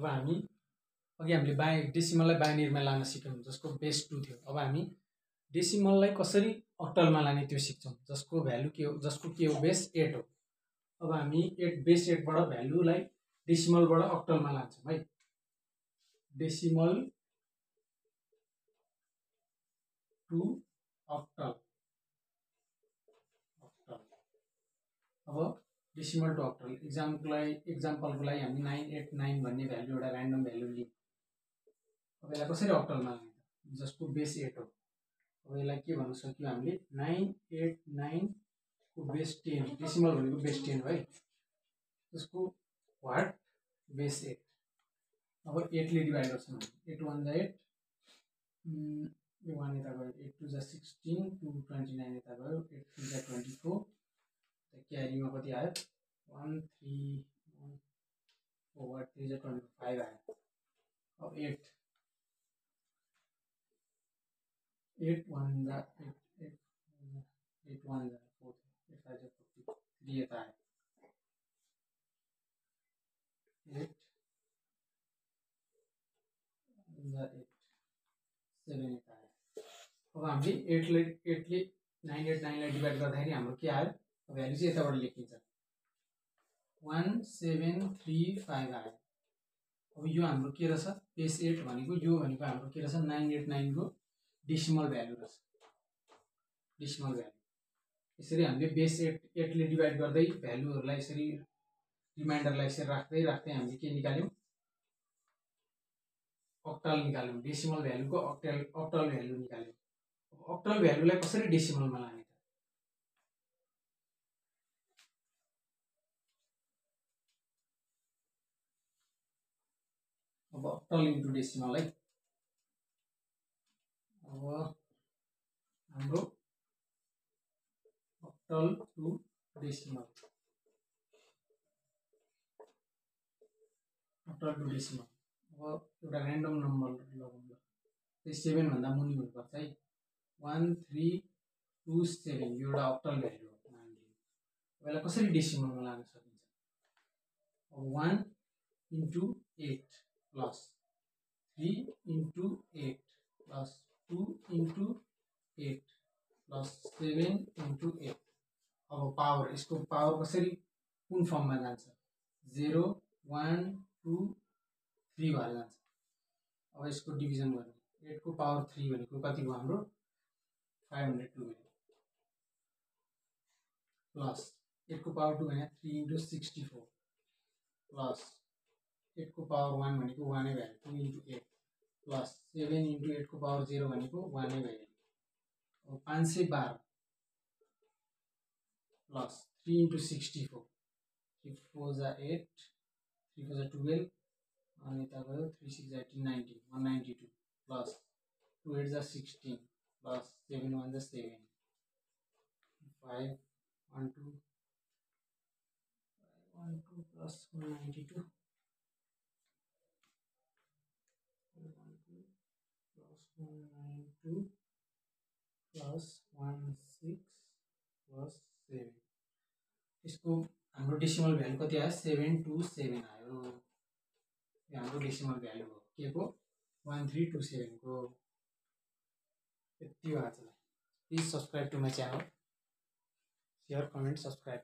अब हामी अघि हामीले डेसिमललाई बाइनरीमा लान सिक्यौँ जसको बेस 2 थियो। अब हामी डेसिमललाई कसरी अक्टलमा लाने त्यो सिक्छौँ जसको भ्यालु के हो, जसको के हो बेस 8 हो। अब हामी बेस 8 बाट भ्यालुलाई डेसिमलबाट अक्टलमा लान्छौँ है। Decimal to octal. अब डेसिमल टु अक्टल एक्जाम्पलको लागि हामी 989 भन्ने भ्यालु एउटा र्यान्डम भ्यालु लियौँ। अब यसलाई कसरी अक्टलमा लाने जसको बेस 8 हो। अब यसलाई के भन्न सक्यो हामीले 989 को बेस 10 डेसिमल भनेको बेस 10 हो है। त्यसको वाट बेस 8। अब 8 ले डिभाइड गर्छौँ। 8 1 जा 8 यो 1 यता गयो 8 2 जा 16 2 29 यता गयो 8 3 जा 24 क्यारीमा कति आयो 1 3 1 4 3 जा 25 आयो। अब 8 1 जा 8 8 1 जा 4 8 5 जा 43 यता आयो 8 जा 8 7 यता आयो। अब हामीले 8 ले 989 लाई डिभाइड गर्दाखेरि हाम्रो के आयो भ्यालु चाहिँ यताबाट लेखिन्छ 1735 आयो। अब यो हाम्रो के रहेछ बेस 8 भनेको यो भनेको हाम्रो के रहेछ 989 को डेसिमल भ्यालु रहेछ। डेसिमल भ्यालु यसरी हामीले बेस 8 ले डिभाइड गर्दै भ्यालुहरूलाई यसरी रिमाइन्डरलाई यसरी राख्दै हामीले के निकाल्यौँ अक्टल निकाल्यौँ। डेसिमल भ्यालुको अक्टल भ्यालु निकाल्यौँ। अक्टल भ्यालुलाई कसरी डेसिमलमा लाने त अब अक्टल इन्टु डेसिमल है। अब हाम्रो octal to decimal octal to decimal. अब एउटा र्यान्डम नम्बर लगाउँ ल 7 भन्दा मुनि हुनुपर्छ है 1327 यो एउटा अक्टल भ्यालु हो मानिलिनु। यसलाई कसरी डेसिमलमा लान सकिन्छ 1 into 8 plus 3 into 8 plus 2 into 8 plus 7 into 8। अब पावर यसको पावर कसरी कुन फर्ममा जान्छ 0 1 2 3 भएर जान्छ। अब यसको डिभिजन गर्ने 8 को पावर 3 भनेको कति भयो हाम्रो 512 प्लस 8 को पावर 2 भने 3 इन्टु 64 प्लस 8 को पावर 1 भनेको 1 नै भयो 2 इन्टु 8 प्लस 7 इन्टु 8 को पावर 0 भनेको 1 नै भयो। अब 512 प्लस 3 इन्टु 64 3 4 जा 8 3 4 जा 12 अनि यता गयो 3 6 जा 18 19 192 प्लस 2 8 जा 16 प्लस 7 1 जा 7 5 1 2 प्लस 192 प्लस 192 प्लस 16 प्लस 7 यसको हाम्रो डेसिमल भ्यालु कति आयो 727 आयो। यो हाम्रो डेसिमल भ्यालु हो के को 1327 को। यति हो आजलाई। Please subscribe to my channel, share comment subscribe.